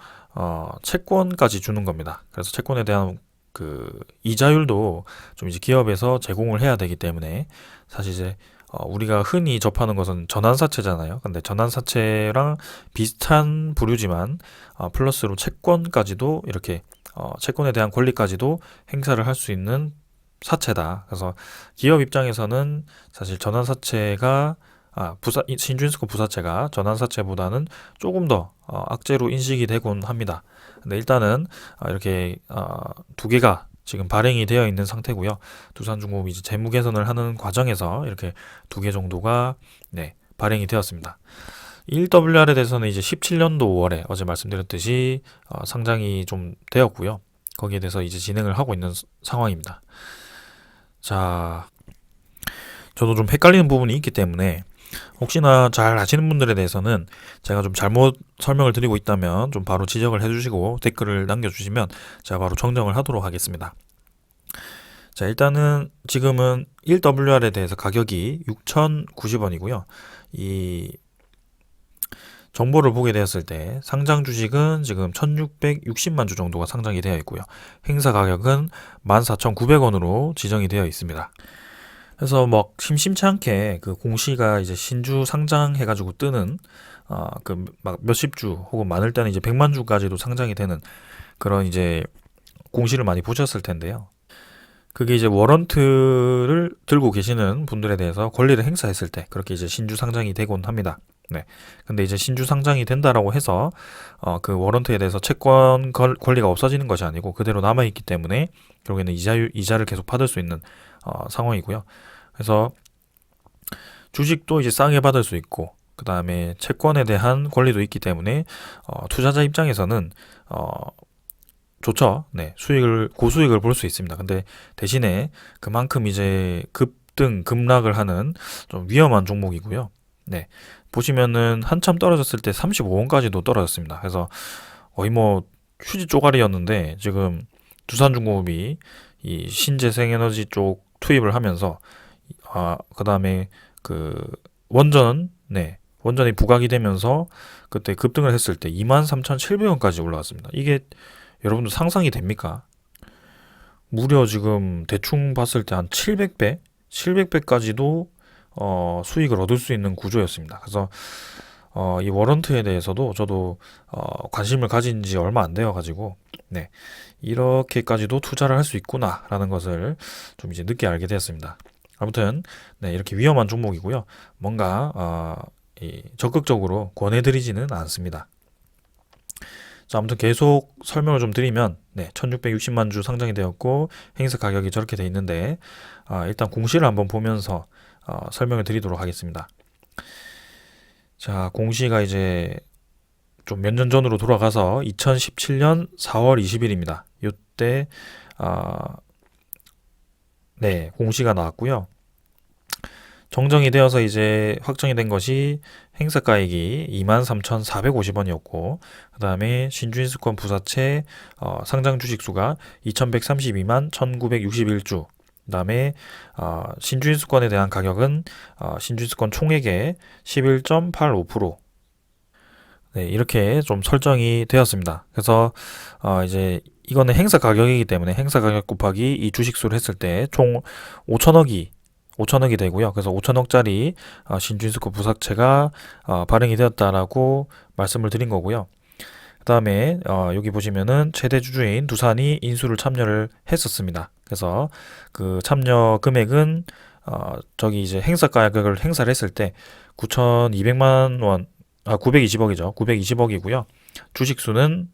채권까지 주는 겁니다. 그래서 채권에 대한 그 이자율도 좀 이제 기업에서 제공을 해야 되기 때문에 사실 이제 우리가 흔히 접하는 것은 전환사채잖아요. 근데 전환사채랑 비슷한 부류지만 플러스로 채권까지도 이렇게 채권에 대한 권리까지도 행사를 할 수 있는 사채다. 그래서 기업 입장에서는 사실 전환사채가 신주인수권 부사채가 전환사채보다는 조금 더 악재로 인식이 되곤 합니다. 근데 일단은 이렇게 두 개가 지금 발행이 되어 있는 상태고요. 두산중공업이 이제 재무 개선을 하는 과정에서 이렇게 2개 정도가 발행이 되었습니다. 1WR에 대해서는 이제 17년도 5월에 어제 말씀드렸듯이 상장이 좀 되었고요. 거기에 대해서 이제 진행을 하고 있는 상황입니다. 자, 저도 좀 헷갈리는 부분이 있기 때문에 혹시나 잘 아시는 분들에 대해서는 제가 좀 잘못 설명을 드리고 있다면 좀 바로 지적을 해주시고 댓글을 남겨주시면 제가 바로 정정을 하도록 하겠습니다. 자, 일단은 지금은 1WR에 대해서 가격이 6,090원이고요. 이 정보를 보게 되었을 때 상장 주식은 지금 1,660만 주 정도가 상장이 되어 있고요. 행사 가격은 14,900원으로 지정이 되어 있습니다. 그래서 막 심심치 않게 그 공시가 이제 신주 상장해가지고 뜨는 그 막 몇십 주 혹은 많을 때는 이제 100만 주까지도 상장이 되는 그런 이제 공시를 많이 보셨을 텐데요. 그게 이제 워런트를 들고 계시는 분들에 대해서 권리를 행사했을 때 그렇게 이제 신주 상장이 되곤 합니다. 네. 근데 이제 신주 상장이 된다라고 해서 그 워런트에 대해서 채권 권리가 없어지는 것이 아니고 그대로 남아 있기 때문에 결국에는 이자를 계속 받을 수 있는 상황이고요. 그래서 주식도 이제 싸게 받을 수 있고 그 다음에 채권에 대한 권리도 있기 때문에 투자자 입장에서는 좋죠. 네, 고수익을 볼 수 있습니다. 근데 대신에 그만큼 이제 급락을 하는 좀 위험한 종목이고요. 네, 보시면은 한참 떨어졌을 때 35원까지도 떨어졌습니다. 그래서 거의 뭐 휴지 쪼가리였는데 지금 두산중공업이 이 신재생에너지 쪽 투입을 하면서 그 다음에 그 원전이 부각이 되면서 그때 급등을 했을 때 23,700원까지 올라갔습니다. 이게 여러분들 상상이 됩니까? 무려 지금 대충 봤을 때 한 700배? 700배까지도 수익을 얻을 수 있는 구조였습니다. 그래서 이 워런트에 대해서도 저도 관심을 가진 지 얼마 안 되어 가지고 이렇게까지도 투자를 할 수 있구나라는 것을 좀 이제 늦게 알게 되었습니다. 아무튼 이렇게 위험한 종목이고요. 뭔가 적극적으로 권해드리지는 않습니다. 자, 아무튼 계속 설명을 좀 드리면 1660만 주 상장이 되었고 행사 가격이 저렇게 돼 있는데 일단 공시를 한번 보면서 설명을 드리도록 하겠습니다. 자, 공시가 이제 좀 몇 년 전으로 돌아가서 2017년 4월 20일입니다. 이때 공시가 나왔고요. 정정이 되어서 이제 확정이 된 것이 행사가액이 23,450원이었고, 그 다음에 신주인수권 부사채 상장 주식수가 2,132만 1,961주. 그 다음에 신주인수권에 대한 가격은 신주인수권 총액의 11.85%. 네, 이렇게 좀 설정이 되었습니다. 그래서 이제 이거는 행사 가격이기 때문에 행사 가격 곱하기 이 주식수를 했을 때 총 5천억이 되고요. 그래서 5천억짜리 신주인수권 부사채가 발행이 되었다라고 말씀을 드린 거고요. 그 다음에 여기 보시면은 최대 주주인 두산이 인수를 참여를 했었습니다. 그래서 그 참여 금액은 저기 이제 행사 가격을 행사를 했을 때 9,200만 원, 920억이죠. 920억이고요. 주식수는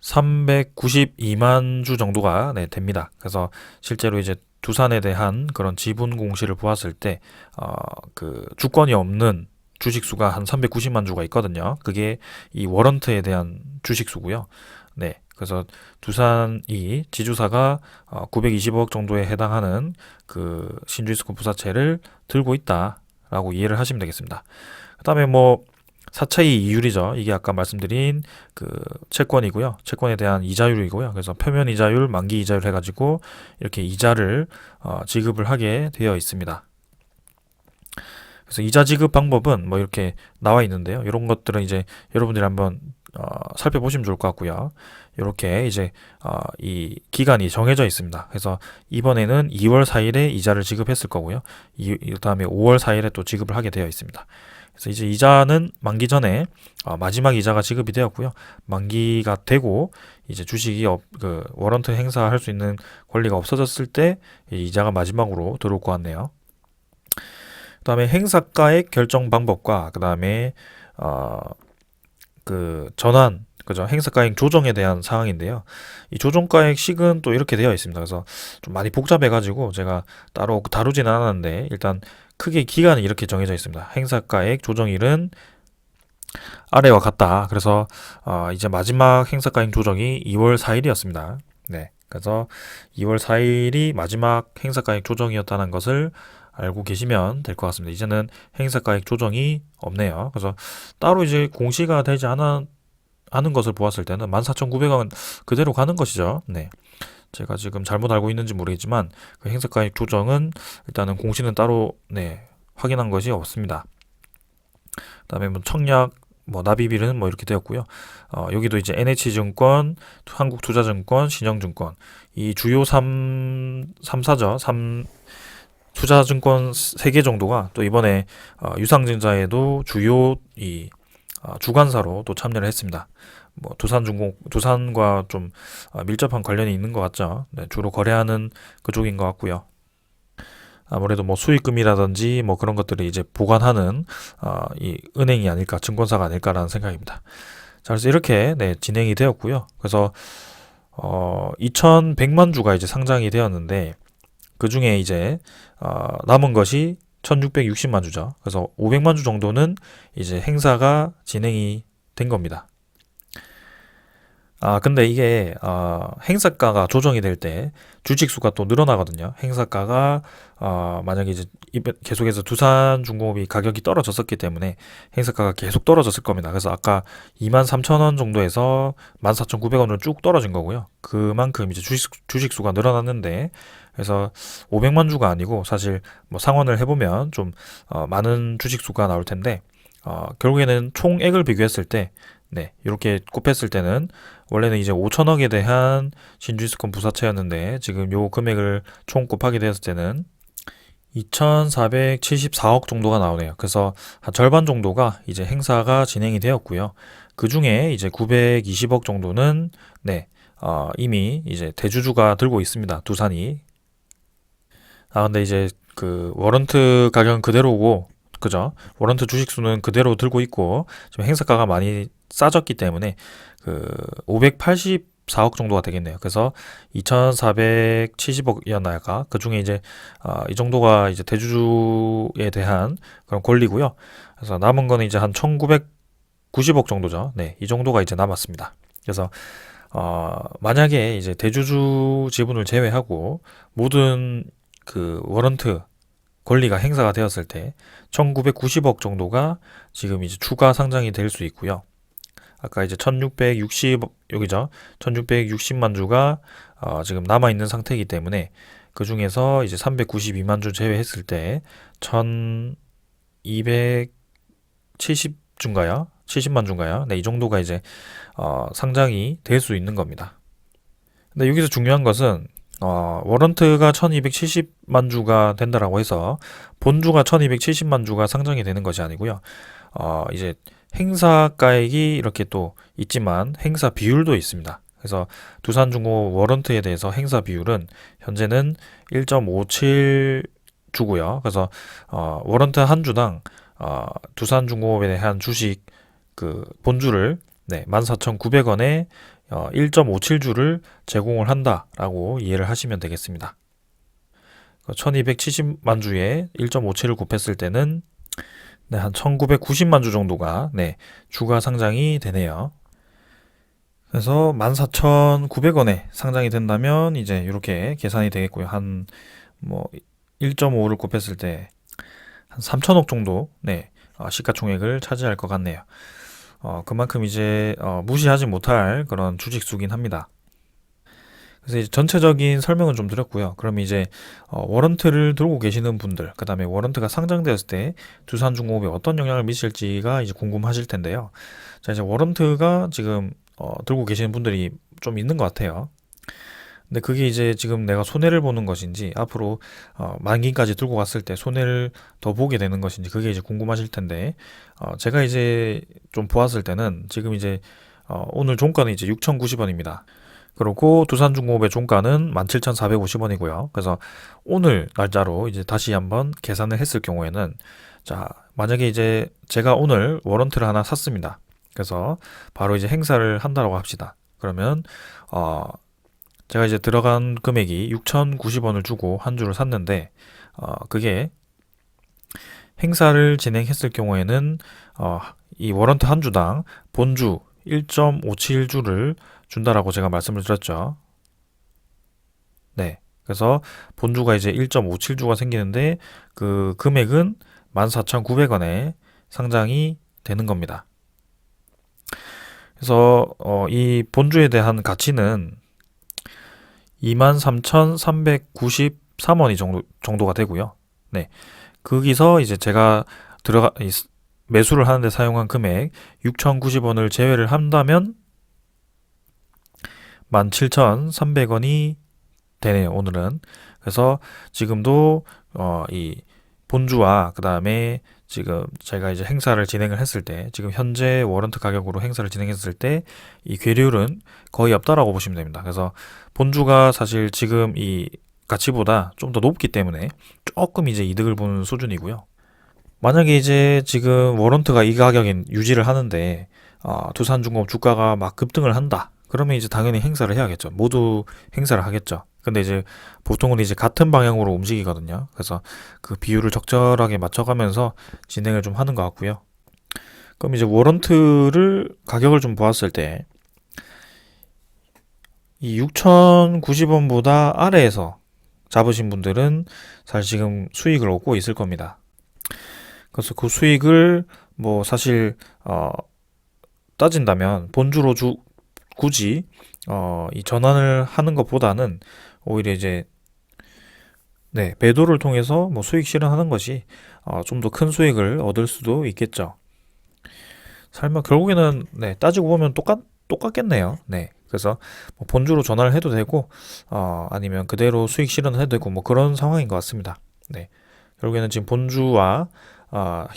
392만 주 정도가 됩니다. 그래서 실제로 이제 두산에 대한 그런 지분 공시를 보았을 때, 그 주권이 없는 주식수가 한 390만 주가 있거든요. 그게 이 워런트에 대한 주식수고요. 네. 그래서 두산이 지주사가 920억 정도에 해당하는 그 신주식권 부사채를 들고 있다라고 이해를 하시면 되겠습니다. 그 다음에 뭐 사차이 이율이죠. 이게 아까 말씀드린 그 채권이고요. 채권에 대한 이자율이고요. 그래서 표면 이자율, 만기 이자율 해가지고 이렇게 이자를 지급을 하게 되어 있습니다. 그래서 이자 지급 방법은 뭐 이렇게 나와 있는데요. 이런 것들은 이제 여러분들이 한번 살펴보시면 좋을 것 같고요. 이렇게 이제 이 기간이 정해져 있습니다. 그래서 이번에는 2월 4일에 이자를 지급했을 거고요. 그 다음에 5월 4일에 또 지급을 하게 되어 있습니다. 그래서 이제 이자는 만기 전에 마지막 이자가 지급이 되었고요. 만기가 되고 이제 주식이 그 워런트 행사할 수 있는 권리가 없어졌을 때 이자가 마지막으로 들어올 것 같네요. 그 다음에 행사가액 결정 방법과 그 다음에 그 전환, 그죠? 행사가액 조정에 대한 사항인데요. 이 조정가액식은 또 이렇게 되어 있습니다. 그래서 좀 많이 복잡해가지고 제가 따로 다루지는 않았는데 일단 크게 기간이 이렇게 정해져 있습니다. 행사가액 조정일은 아래와 같다. 그래서 이제 마지막 행사가액 조정이 2월 4일이었습니다. 네, 그래서 2월 4일이 마지막 행사가액 조정이었다는 것을 알고 계시면 될 것 같습니다. 이제는 행사가액 조정이 없네요. 그래서 따로 이제 공시가 되지 않은 것을 보았을 때는 14,900원 그대로 가는 것이죠. 네. 제가 지금 잘못 알고 있는지 모르겠지만 그 행사가액 조정은 일단은 공시는 따로 확인한 것이 없습니다. 그다음에 뭐 청약, 뭐 납입일은 뭐 이렇게 되었고요. 여기도 이제 NH증권, 한국투자증권, 신영증권 이 주요 3사죠. 투자증권 3개 정도가 또 이번에 유상증자에도 주요 주관사로 또 참여를 했습니다. 뭐 두산과 좀 밀접한 관련이 있는 것 같죠. 네, 주로 거래하는 그쪽인 것 같고요. 아무래도 뭐 수익금이라든지 뭐 그런 것들을 이제 보관하는 이 은행이 아닐까, 증권사가 아닐까라는 생각입니다. 자, 그래서 이렇게 진행이 되었고요. 그래서 2,100만 주가 이제 상장이 되었는데 그 중에 이제 남은 것이 1,660만 주죠. 그래서 500만 주 정도는 이제 행사가 진행이 된 겁니다. 근데 이게 행사가가 조정이 될 때 주식수가 또 늘어나거든요. 행사가가 만약에 이제 계속해서 두산중공업이 가격이 떨어졌었기 때문에 행사가가 계속 떨어졌을 겁니다. 그래서 아까 23,000원 정도에서 14,900원으로 쭉 떨어진 거고요. 그만큼 이제 주식수가 늘어났는데 그래서 500만 주가 아니고 사실 뭐 상환을 해보면 좀 많은 주식수가 나올 텐데 결국에는 총액을 비교했을 때 이렇게 곱했을 때는 원래는 이제 5천억에 대한 신주식권 부사채였는데 지금 요 금액을 총 곱하게 되었을 때는 2,474억 정도가 나오네요. 그래서 한 절반 정도가 이제 행사가 진행이 되었고요. 그 중에 이제 920억 정도는 이미 이제 대주주가 들고 있습니다. 두산이. 근데 이제 그 워런트 가격은 그대로고, 그죠? 워런트 주식수는 그대로 들고 있고 지금 행사가가 많이 싸졌기 때문에 그 584억 정도가 되겠네요. 그래서 2,470억이었나 아까 그 중에 이제 이 정도가 이제 대주주에 대한 그런 권리고요. 그래서 남은 거는 이제 한 1,990억 정도죠. 네, 이 정도가 이제 남았습니다. 그래서 만약에 이제 대주주 지분을 제외하고 모든 그 워런트 권리가 행사가 되었을 때 1990억 정도가 지금 이제 추가 상장이 될 수 있고요. 아까 이제 1660 여기죠. 1660만 주가 지금 남아 있는 상태이기 때문에 그 중에서 이제 392만 주 제외했을 때 1270주인가요? 70만 주인가요? 네, 이 정도가 이제 상장이 될 수 있는 겁니다. 근데 여기서 중요한 것은 워런트가 1270만 주가 된다라고 해서 본주가 1270만 주가 상장이 되는 것이 아니고요. 이제 행사가액이 이렇게 또 있지만 행사 비율도 있습니다. 그래서 두산중공업 워런트에 대해서 행사 비율은 현재는 1.57 주고요. 그래서 워런트 한 주당 두산중공업에 대한 주식 그 본주를 14,900원에 1.57주를 제공을 한다라고 이해를 하시면 되겠습니다. 1270만 주에 1.57을 곱했을 때는 한 1990만 주 정도가 주가 상장이 되네요. 그래서 14,900원에 상장이 된다면 이제 이렇게 계산이 되겠고요. 한 뭐 1.5를 곱했을 때 한 3천억 정도 시가총액을 차지할 것 같네요. 그만큼 이제 무시하지 못할 그런 주식수긴 합니다. 그래서 이제 전체적인 설명은 좀 드렸고요. 그럼 이제 워런트를 들고 계시는 분들, 그 다음에 워런트가 상장되었을 때 두산중공업에 어떤 영향을 미칠지가 이제 궁금하실 텐데요. 자, 이제 워런트가 지금 들고 계시는 분들이 좀 있는 것 같아요. 근데 그게 이제 지금 내가 손해를 보는 것인지 앞으로 만기까지 들고 갔을 때 손해를 더 보게 되는 것인지 그게 이제 궁금하실 텐데 제가 이제 좀 보았을 때는 지금 이제 오늘 종가는 이제 6,090원입니다. 그리고 두산중공업의 종가는 17,450원이고요. 그래서 오늘 날짜로 이제 다시 한번 계산을 했을 경우에는 자, 만약에 이제 제가 오늘 워런트를 하나 샀습니다. 그래서 바로 이제 행사를 한다고 합시다. 그러면 제가 이제 들어간 금액이 6,090원을 주고 한 주를 샀는데 그게 행사를 진행했을 경우에는 이 워런트 한 주당 본주 1.57주를 준다라고 제가 말씀을 드렸죠. 네. 그래서 본주가 이제 1.57주가 생기는데 그 금액은 14,900원에 상장이 되는 겁니다. 그래서 이 본주에 대한 가치는 23,393원이 정도가 되고요. 네. 거기서 이제 제가 매수를 하는데 사용한 금액 6,090원을 제외를 한다면 17,300원이 되네요, 오늘은. 그래서 지금도 이 본주와 그 다음에 지금 제가 이제 행사를 진행을 했을 때 지금 현재 워런트 가격으로 행사를 진행했을 때 이 괴리율은 거의 없다라고 보시면 됩니다. 그래서 본주가 사실 지금 이 가치보다 좀 더 높기 때문에 조금 이제 이득을 보는 수준이고요. 만약에 이제 지금 워런트가 이 가격에 유지를 하는데 두산중공업 주가가 막 급등을 한다. 그러면 이제 당연히 행사를 해야겠죠. 모두 행사를 하겠죠. 근데 이제 보통은 이제 같은 방향으로 움직이거든요. 그래서 그 비율을 적절하게 맞춰가면서 진행을 좀 하는 것 같고요. 그럼 이제 워런트를 가격을 좀 보았을 때 이 6,090원보다 아래에서 잡으신 분들은 사실 지금 수익을 얻고 있을 겁니다. 그래서 그 수익을 뭐 사실 따진다면 본주로 굳이 이 전환을 하는 것보다는 오히려 이제 매도를 통해서 뭐 수익 실현하는 것이 좀 더 큰 수익을 얻을 수도 있겠죠. 설마 결국에는 따지고 보면 똑같겠네요. 그래서 뭐 본주로 전환을 해도 되고 아니면 그대로 수익 실현을 해도 되고 뭐 그런 상황인 것 같습니다. 결국에는 지금 본주와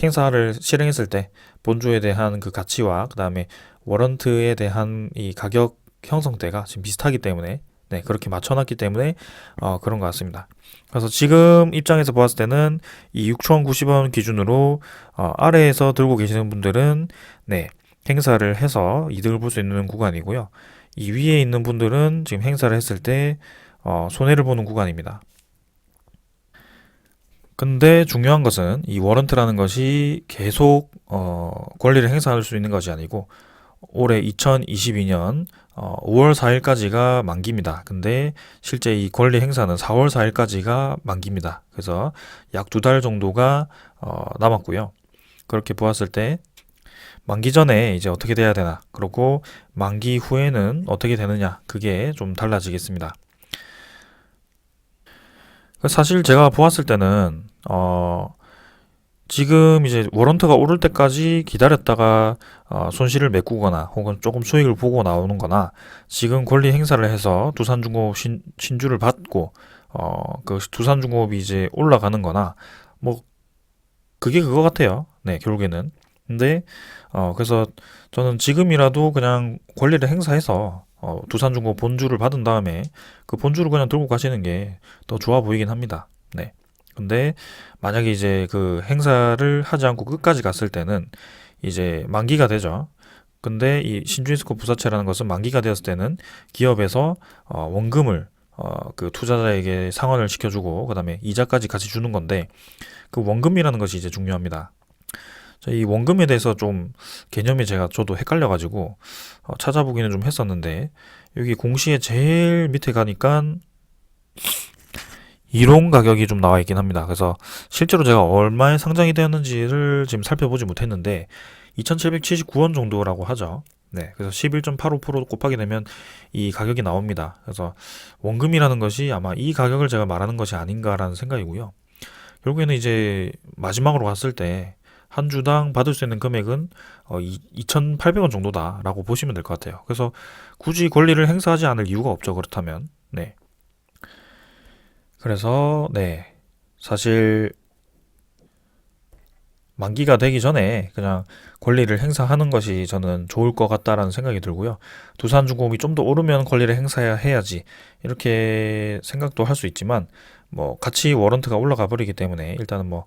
행사를 실행했을 때 본주에 대한 그 가치와 그 다음에 워런트에 대한 이 가격 형성대가 지금 비슷하기 때문에 그렇게 맞춰놨기 때문에 그런 것 같습니다. 그래서 지금 입장에서 보았을 때는 이 6,090원 기준으로 아래에서 들고 계시는 분들은 행사를 해서 이득을 볼 수 있는 구간이고요. 이 위에 있는 분들은 지금 행사를 했을 때 손해를 보는 구간입니다. 근데 중요한 것은 이 워런트라는 것이 계속 권리를 행사할 수 있는 것이 아니고 올해 2022년 5월 4일까지가 만기입니다. 근데 실제 이 권리 행사는 4월 4일까지가 만기입니다. 그래서 약 2달 정도가 남았고요. 그렇게 보았을 때 만기 전에 이제 어떻게 돼야 되나, 그리고 만기 후에는 어떻게 되느냐, 그게 좀 달라지겠습니다. 사실 제가 보았을 때는 지금 이제 워런트가 오를 때까지 기다렸다가 손실을 메꾸거나 혹은 조금 수익을 보고 나오는 거나, 지금 권리 행사를 해서 두산중공업 신주를 받고 그 두산중공업이 이제 올라가는 거나, 뭐 그게 그거 같아요. 네, 결국에는. 근데 그래서 저는 지금이라도 그냥 권리를 행사해서 두산중공업 본주를 받은 다음에 그 본주를 그냥 들고 가시는 게 더 좋아 보이긴 합니다. 네. 근데 만약에 이제 그 행사를 하지 않고 끝까지 갔을 때는 이제 만기가 되죠. 근데 이 신주인스코 부사채라는 것은 만기가 되었을 때는 기업에서 원금을 그 투자자에게 상환을 시켜주고 그다음에 이자까지 같이 주는 건데, 그 원금이라는 것이 이제 중요합니다. 이 원금에 대해서 좀 개념이 저도 헷갈려가지고 찾아보기는 좀 했었는데, 여기 공시에 제일 밑에 가니까 이론 가격이 좀 나와 있긴 합니다. 그래서 실제로 제가 얼마에 상장이 되었는지를 지금 살펴보지 못했는데 2,779원 정도라고 하죠. 네, 그래서 11.85% 곱하게 되면 이 가격이 나옵니다. 그래서 원금이라는 것이 아마 이 가격을 제가 말하는 것이 아닌가라는 생각이고요. 결국에는 이제 마지막으로 갔을 때 한 주당 받을 수 있는 금액은 2,800원 정도다라고 보시면 될 것 같아요. 그래서 굳이 권리를 행사하지 않을 이유가 없죠. 그렇다면. 네. 그래서 네. 사실 만기가 되기 전에 그냥 권리를 행사하는 것이 저는 좋을 것 같다라는 생각이 들고요. 두산중공업이 좀 더 오르면 권리를 행사해야지 이렇게 생각도 할 수 있지만, 뭐 같이 워런트가 올라가 버리기 때문에 일단은 뭐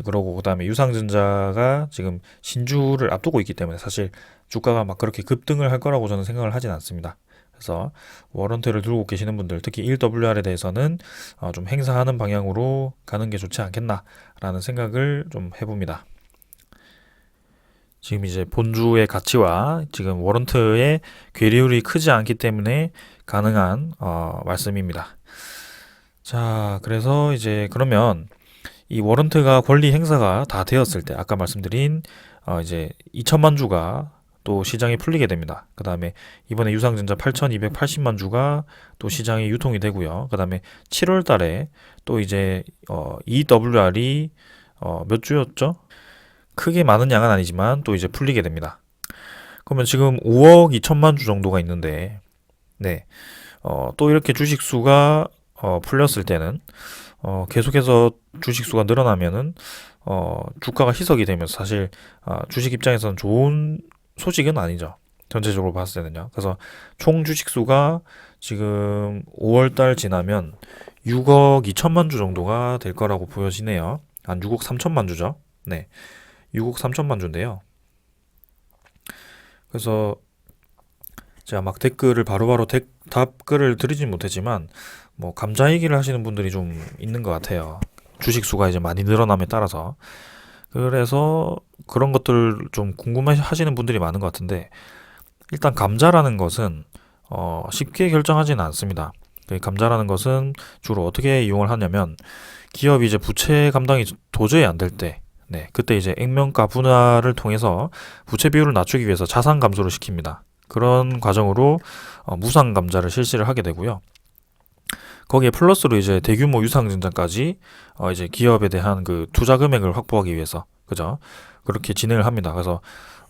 그러고 그다음에 유상증자가 지금 신주를 앞두고 있기 때문에 사실 주가가 막 그렇게 급등을 할 거라고 저는 생각을 하진 않습니다. 그래서 워런트를 들고 계시는 분들, 특히 1WR에 대해서는 좀 행사하는 방향으로 가는 게 좋지 않겠나라는 생각을 좀 해봅니다. 지금 이제 본주의 가치와 지금 워런트의 괴리율이 크지 않기 때문에 가능한 말씀입니다. 자, 그래서 이제 그러면 이 워런트가 권리 행사가 다 되었을 때 아까 말씀드린 이제 2천만 주가 또 시장에 풀리게 됩니다. 그 다음에 이번에 유상증자 8,280만 주가 또 시장에 유통이 되고요. 그 다음에 7월 달에 또 이제 EWR이 몇 주였죠? 크게 많은 양은 아니지만 또 이제 풀리게 됩니다. 그러면 지금 5억 2천만 주 정도가 있는데, 네, 또 이렇게 주식 수가 풀렸을 때는 계속해서 주식 수가 늘어나면은 주가가 희석이 되면서 사실 주식 입장에서는 좋은 소식은 아니죠. 전체적으로 봤을 때는요. 그래서 총 주식 수가 지금 5월 달 지나면 6억 2천만 주 정도가 될 거라고 보여지네요. 한 6억 3천만 주죠. 네. 6억 3천만 주인데요. 그래서 제가 막 댓글을 바로바로 답글을 드리진 못했지만 뭐 감자 얘기를 하시는 분들이 좀 있는 것 같아요. 주식 수가 이제 많이 늘어남에 따라서. 그래서 그런 것들 좀 궁금해 하시는 분들이 많은 것 같은데, 일단 감자라는 것은 쉽게 결정하지는 않습니다. 감자라는 것은 주로 어떻게 이용을 하냐면, 기업이 이제 부채 감당이 도저히 안 될 때, 네, 그때 이제 액면가 분할을 통해서 부채 비율을 낮추기 위해서 자산 감소를 시킵니다. 그런 과정으로 무상 감자를 실시를 하게 되고요. 거기에 플러스로 이제 대규모 유상증자까지 이제 기업에 대한 그 투자 금액을 확보하기 위해서, 그죠? 그렇게 진행을 합니다. 그래서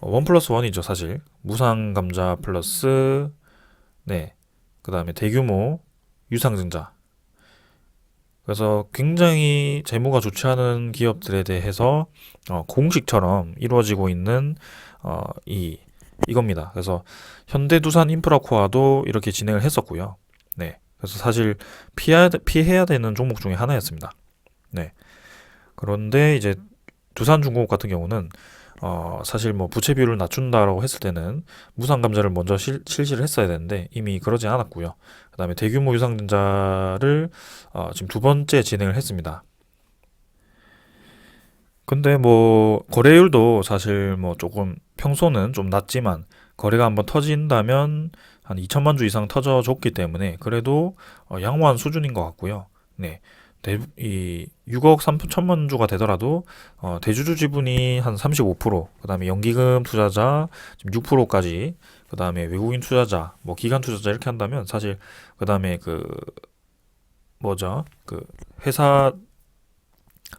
원 플러스 원이죠, 사실. 무상 감자 플러스 네, 그다음에 대규모 유상증자. 그래서 굉장히 재무가 좋지 않은 기업들에 대해서 공식처럼 이루어지고 있는 이겁니다. 그래서 현대두산인프라코아도 이렇게 진행을 했었고요. 네, 그래서 사실 피해야 되는 종목 중에 하나였습니다. 네, 그런데 이제 두산중공업 같은 경우는 사실 뭐 부채 비율을 낮춘다라고 했을 때는 무상 감자를 먼저 실시를 했어야 되는데 이미 그러지 않았고요. 그다음에 대규모 유상증자를 지금 두 번째 진행을 했습니다. 근데 뭐 거래율도 사실 뭐 조금 평소는 좀 낮지만 거래가 한번 터진다면 한 2천만 주 이상 터져줬기 때문에 그래도 양호한 수준인 것 같고요. 네. 이 6억 3천만 주가 되더라도 대주주 지분이 한 35%, 그다음에 연기금 투자자 지금 6%까지, 그다음에 외국인 투자자, 뭐 기관 투자자 이렇게 한다면 사실 그다음에 그 뭐죠? 그 회사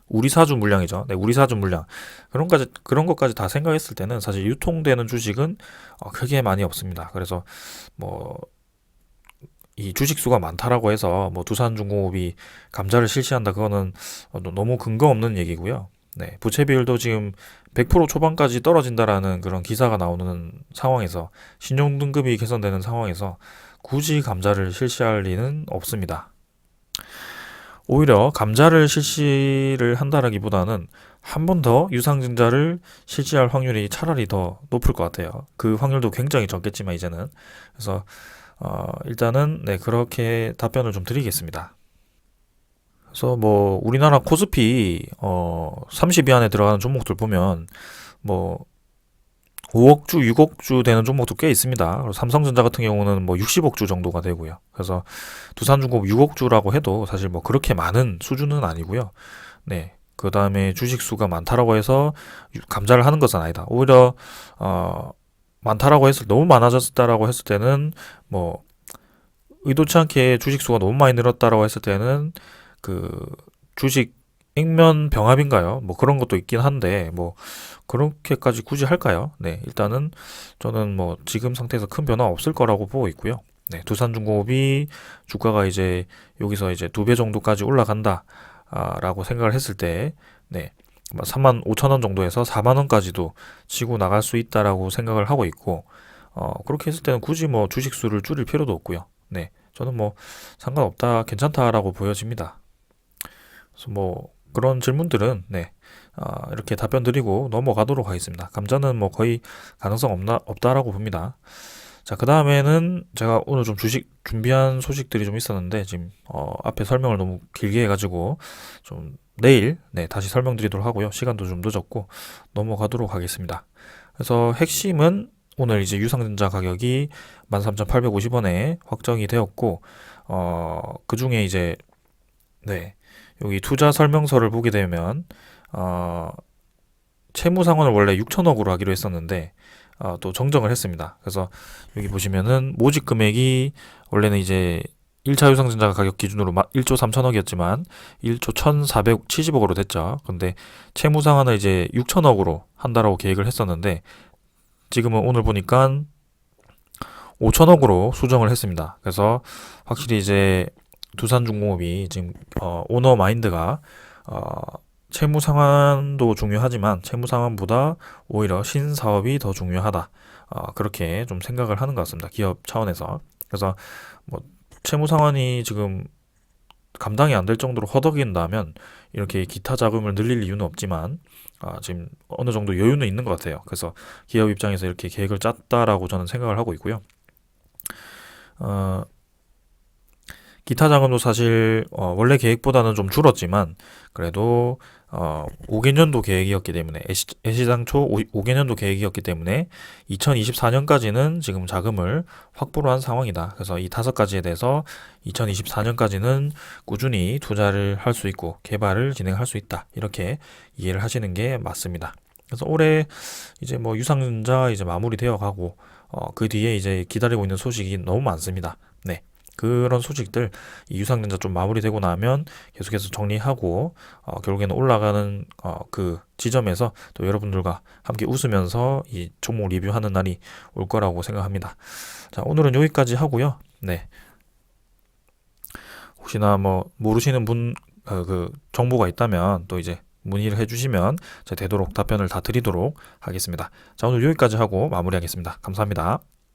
우리 사주 물량이죠. 네, 우리 사주 물량. 그런 것까지 다 생각했을 때는 사실 유통되는 주식은 크게 많이 없습니다. 그래서 뭐 이 주식 수가 많다라고 해서 뭐 두산중공업이 감자를 실시한다, 그거는 너무 근거 없는 얘기고요. 네, 부채 비율도 지금 100% 초반까지 떨어진다라는 그런 기사가 나오는 상황에서, 신용 등급이 개선되는 상황에서 굳이 감자를 실시할 리는 없습니다. 오히려 감자를 실시를 한다라기보다는 한 번 더 유상증자를 실시할 확률이 차라리 더 높을 것 같아요. 그 확률도 굉장히 적겠지만 이제는. 그래서 일단은 네, 그렇게 답변을 좀 드리겠습니다. 그래서 뭐 우리나라 코스피 30위 안에 들어가는 종목들 보면 뭐 5억 주, 6억 주 되는 종목도 꽤 있습니다. 그리고 삼성전자 같은 경우는 뭐 60억 주 정도가 되고요. 그래서 두산중공업 6억 주라고 해도 사실 뭐 그렇게 많은 수준은 아니고요. 네. 그 다음에 주식 수가 많다라고 해서 감자를 하는 것은 아니다. 오히려 많다라고 했을, 너무 많아졌다라고 했을 때는 뭐 의도치 않게 주식 수가 너무 많이 늘었다라고 했을 때는 그 주식 액면 병합인가요? 뭐 그런 것도 있긴 한데 뭐 그렇게까지 굳이 할까요? 네, 일단은 저는 뭐 지금 상태에서 큰 변화 없을 거라고 보고 있고요. 네, 두산중공업이 주가가 이제 여기서 이제 2배 정도까지 올라간다 라고 생각을 했을 때, 네, 3만 5천 원 정도에서 4만 원까지도 치고 나갈 수 있다라고 생각을 하고 있고, 그렇게 했을 때는 굳이 뭐 주식 수를 줄일 필요도 없고요. 네, 저는 뭐 상관없다, 괜찮다라고 보여집니다. 그래서 뭐 그런 질문들은 네, 이렇게 답변 드리고 넘어가도록 하겠습니다. 감자는 뭐 거의 가능성 없다라고 봅니다. 자, 그 다음에는 제가 오늘 좀 주식 준비한 소식들이 좀 있었는데 지금 앞에 설명을 너무 길게 해가지고 좀 내일 네, 다시 설명드리도록 하고요. 시간도 좀 늦었고 넘어가도록 하겠습니다. 그래서 핵심은 오늘 이제 유상증자 가격이 13,850원에 확정이 되었고, 그 중에 이제 네, 여기 투자 설명서를 보게 되면 채무 상환을 원래 6천억으로 하기로 했었는데 또 정정을 했습니다. 그래서 여기 보시면은 모집 금액이 원래는 이제 1차 유상증자 가격 기준으로 1조 3천억이었지만 1조 1,470억으로 됐죠. 근데 채무 상환을 이제 6천억으로 한다라고 계획을 했었는데 지금은 오늘 보니까 5천억으로 수정을 했습니다. 그래서 확실히 이제 두산중공업이 지금 오너 마인드가 채무 상환도 중요하지만 채무 상환보다 오히려 신사업이 더 중요하다. 그렇게 좀 생각을 하는 것 같습니다. 기업 차원에서. 그래서 뭐 채무 상환이 지금 감당이 안 될 정도로 허덕인다면 이렇게 기타 자금을 늘릴 이유는 없지만 지금 어느 정도 여유는 있는 것 같아요. 그래서 기업 입장에서 이렇게 계획을 짰다라고 저는 생각을 하고 있고요. 기타 자금도 사실 원래 계획보다는 좀 줄었지만 그래도 5개년도 계획이었기 때문에 애시당초 5개년도 계획이었기 때문에 2024년까지는 지금 자금을 확보를 한 상황이다. 그래서 이 5가지에 대해서 2024년까지는 꾸준히 투자를 할 수 있고 개발을 진행할 수 있다. 이렇게 이해를 하시는 게 맞습니다. 그래서 올해 이제 뭐 유상증자 이제 마무리되어 가고 그 뒤에 이제 기다리고 있는 소식이 너무 많습니다. 네. 그런 소식들, 이 유상증자 좀 마무리되고 나면 계속해서 정리하고 결국에는 올라가는 그 지점에서 또 여러분들과 함께 웃으면서 이 종목 리뷰하는 날이 올 거라고 생각합니다. 자, 오늘은 여기까지 하고요. 네. 혹시나 뭐 모르시는 분 그 정보가 있다면 또 이제 문의를 해주시면 제가 되도록 답변을 다 드리도록 하겠습니다. 자, 오늘 여기까지 하고 마무리하겠습니다. 감사합니다.